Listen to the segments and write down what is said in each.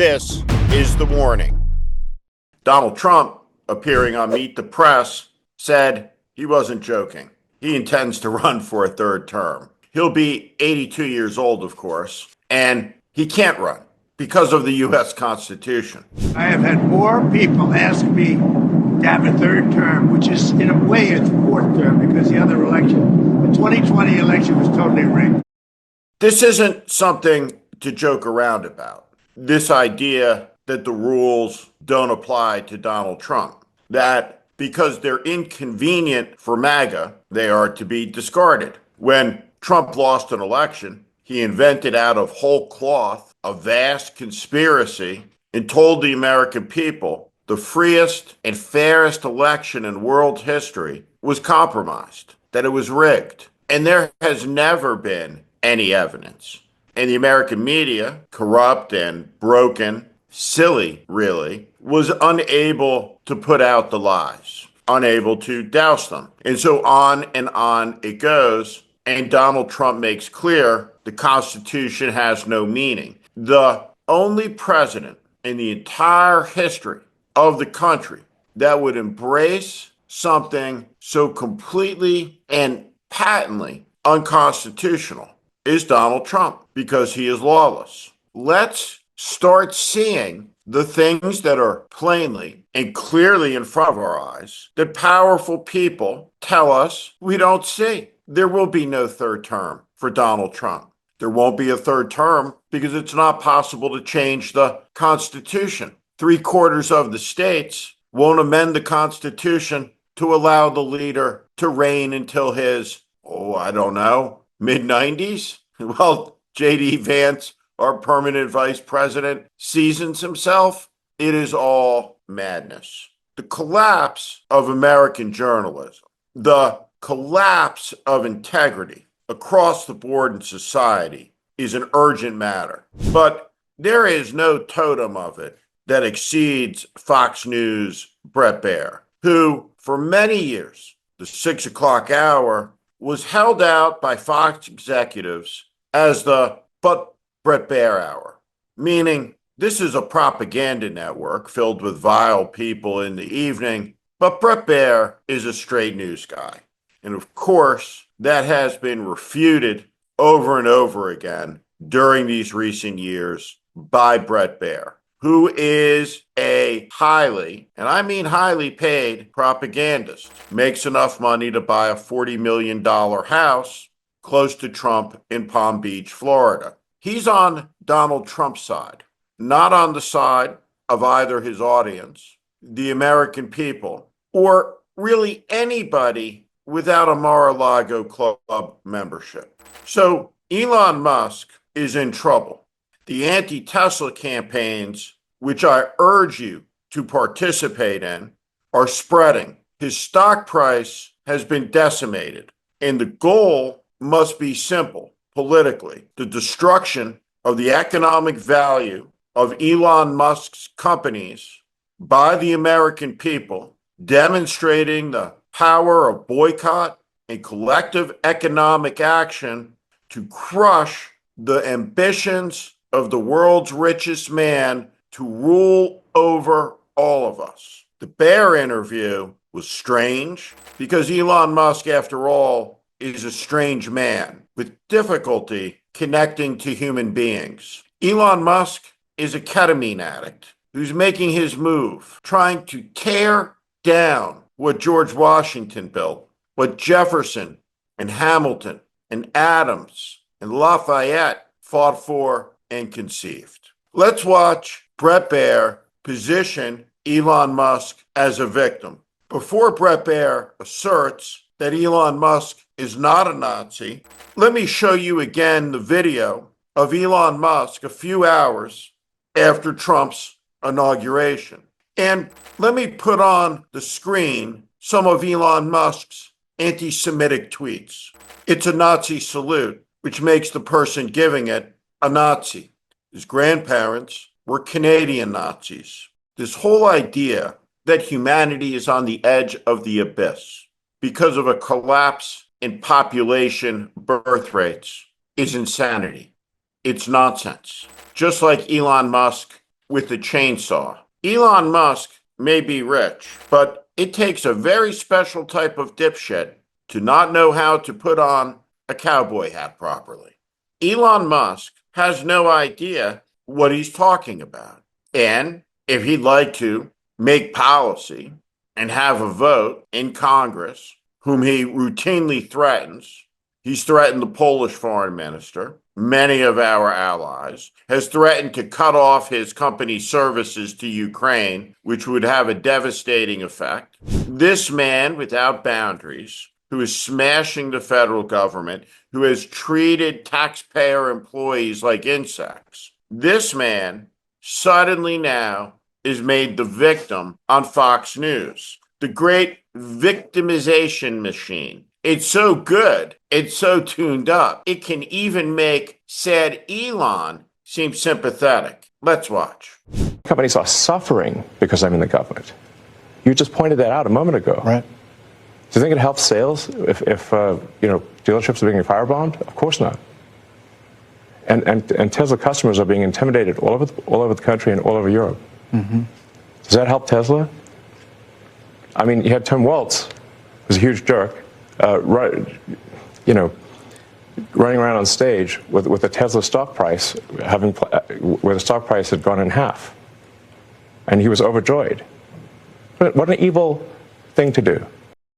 This is the warning. Donald Trump, appearing on Meet the Press, said he wasn't joking. He intends to run for a third term. He'll be 82 years old, of course, and he can't run because of the U.S. Constitution. I have had more people ask me to have a third term, which is, in a way, a fourth term, because the other election, the 2020 election, was totally rigged. This isn't something to joke around about. This idea that the rules don't apply to Donald Trump, that because they're inconvenient for MAGA, they are to be discarded. When Trump lost an election, he invented out of whole cloth a vast conspiracy and told the American people the freest and fairest election in world history was compromised, that it was rigged. And there has never been any evidence. And the American media, corrupt and broken, silly, really, was unable to put out the lies, unable to douse them. And so on it goes. And Donald Trump makes clear the Constitution has no meaning. The only president in the entire history of the country that would embrace something so completely and patently unconstitutional is Donald Trump, because he is lawless. Let's start seeing the things that are plainly and clearly in front of our eyes that powerful people tell us we don't see. There will be no third term for Donald Trump. There won't be a third term because it's not possible to change the Constitution. 3/4 of the states won't amend the Constitution to allow the leader to reign until his, mid-90s? Well, J.D. Vance, our permanent vice president, seasons himself. It is all madness. The collapse of American journalism, the collapse of integrity across the board in society is an urgent matter. But there is no totem of it that exceeds Fox News' Bret Baier, who for many years, the 6 o'clock hour, was held out by Fox executives as the "but Bret Baier hour," meaning this is a propaganda network filled with vile people in the evening, but Bret Baier is a straight news guy. And of course, that has been refuted over and over again during these recent years by Bret Baier, who is a highly, and I mean highly paid propagandist, makes enough money to buy a $40 million house close to Trump in Palm Beach, Florida. He's on Donald Trump's side, not on the side of either his audience, the American people, or really anybody without a Mar-a-Lago club membership. So Elon Musk is in trouble. The anti-Tesla campaigns, which I urge you to participate in, are spreading. His stock price has been decimated, and the goal must be simple politically: the destruction of the economic value of Elon Musk's companies by the American people, demonstrating the power of boycott and collective economic action to crush the ambitions of the world's richest man to rule over all of us. The Baier interview was strange because Elon Musk, after all, is a strange man with difficulty connecting to human beings. Elon Musk is a ketamine addict who's making his move, trying to tear down what George Washington built, what Jefferson and Hamilton and Adams and Lafayette fought for and conceived. Let's watch Bret Baier position Elon Musk as a victim. Before Bret Baier asserts that Elon Musk is not a Nazi, let me show you again the video of Elon Musk a few hours after Trump's inauguration. And let me put on the screen some of Elon Musk's anti-Semitic tweets. It's a Nazi salute, which makes the person giving it a Nazi. His grandparents were Canadian Nazis. This whole idea that humanity is on the edge of the abyss because of a collapse in population birth rates is insanity. It's nonsense. Just like Elon Musk with the chainsaw. Elon Musk may be rich, but it takes a very special type of dipshit to not know how to put on a cowboy hat properly. Elon Musk has no idea what he's talking about. And if he'd like to make policy and have a vote in Congress, whom he routinely threatens, he's threatened the Polish foreign minister, many of our allies, has threatened to cut off his company's services to Ukraine, which would have a devastating effect. This man without boundaries, who is smashing the federal government, who has treated taxpayer employees like insects, this man suddenly now is made the victim on Fox News. The great victimization machine. It's so good. It's so tuned up. It can even make sad Elon seem sympathetic. Let's watch. Companies are suffering because I'm in the government. You just pointed that out a moment ago. Right. Do you think it helps sales if dealerships are being firebombed? Of course not. And Tesla customers are being intimidated all over the country and all over Europe. Mm-hmm. Does that help Tesla? I mean, you had Tim Waltz, who's a huge jerk, running around on stage with the Tesla stock price where the stock price had gone in half, and he was overjoyed. What an evil thing to do.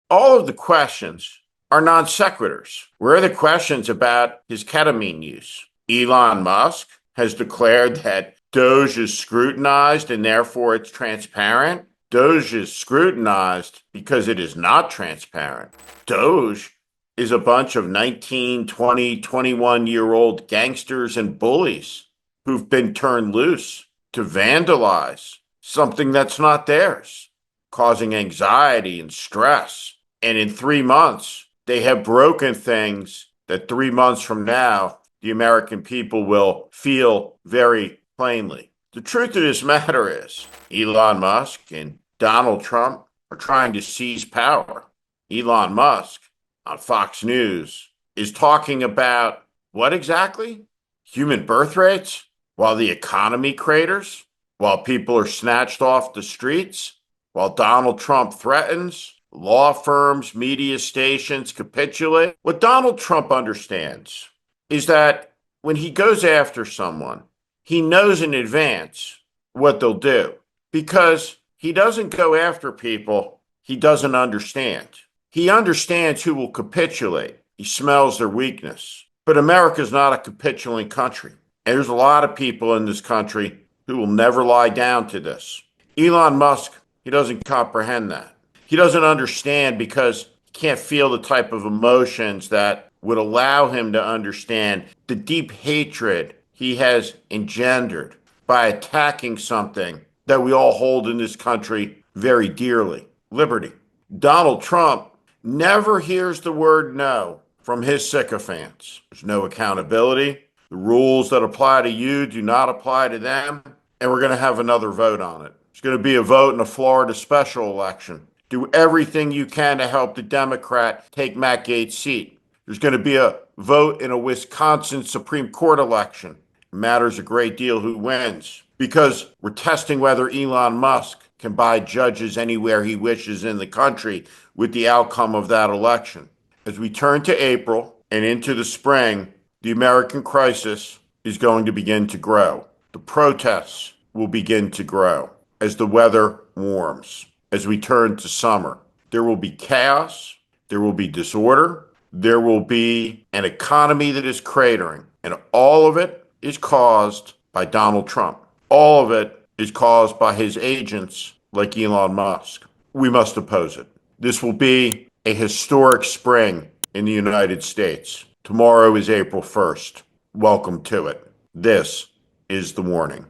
All of the questions are non sequiturs. Where are the questions about his ketamine use? Elon Musk has declared that DOGE is scrutinized and therefore it's transparent. DOGE is scrutinized because it is not transparent. DOGE is a bunch of 19, 20, 21-year-old gangsters and bullies who've been turned loose to vandalize something that's not theirs, causing anxiety and stress. And in 3 months, they have broken things that 3 months from now, the American people will feel very plainly. The truth of this matter is Elon Musk and Donald Trump are trying to seize power. Elon Musk on Fox News is talking about what exactly? Human birth rates? While the economy craters? While people are snatched off the streets? While Donald Trump threatens? Law firms, media stations capitulate? What Donald Trump understands is that when he goes after someone, he knows in advance what they'll do because he doesn't go after people he doesn't understand. He understands who will capitulate. He smells their weakness. But America's not a capitulating country. And there's a lot of people in this country who will never lie down to this. Elon Musk, he doesn't comprehend that. He doesn't understand because he can't feel the type of emotions that would allow him to understand the deep hatred he has engendered by attacking something that we all hold in this country very dearly, liberty. Donald Trump never hears the word no from his sycophants. There's no accountability. The rules that apply to you do not apply to them. And we're going to have another vote on it. There's going to be a vote in a Florida special election. Do everything you can to help the Democrat take Matt Gaetz' seat. There's going to be a vote in a Wisconsin Supreme Court election. It matters a great deal who wins because we're testing whether Elon Musk can buy judges anywhere he wishes in the country with the outcome of that election. As we turn to April and into the spring, the American crisis is going to begin to grow. The protests will begin to grow as the weather warms. As we turn to summer, there will be chaos, there will be disorder, there will be an economy that is cratering, and all of it is caused by Donald Trump. All of it is caused by his agents like Elon Musk. We must oppose it. This will be a historic spring in the United States. Tomorrow is April 1st. Welcome to it. This is The Warning.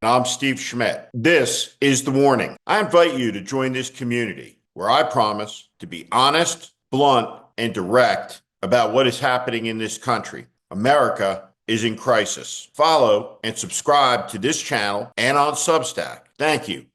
I'm Steve Schmidt. This is The Warning. I invite you to join this community where I promise to be honest, blunt, and direct about what is happening in this country. America is in crisis. Follow and subscribe to this channel and on Substack. Thank you.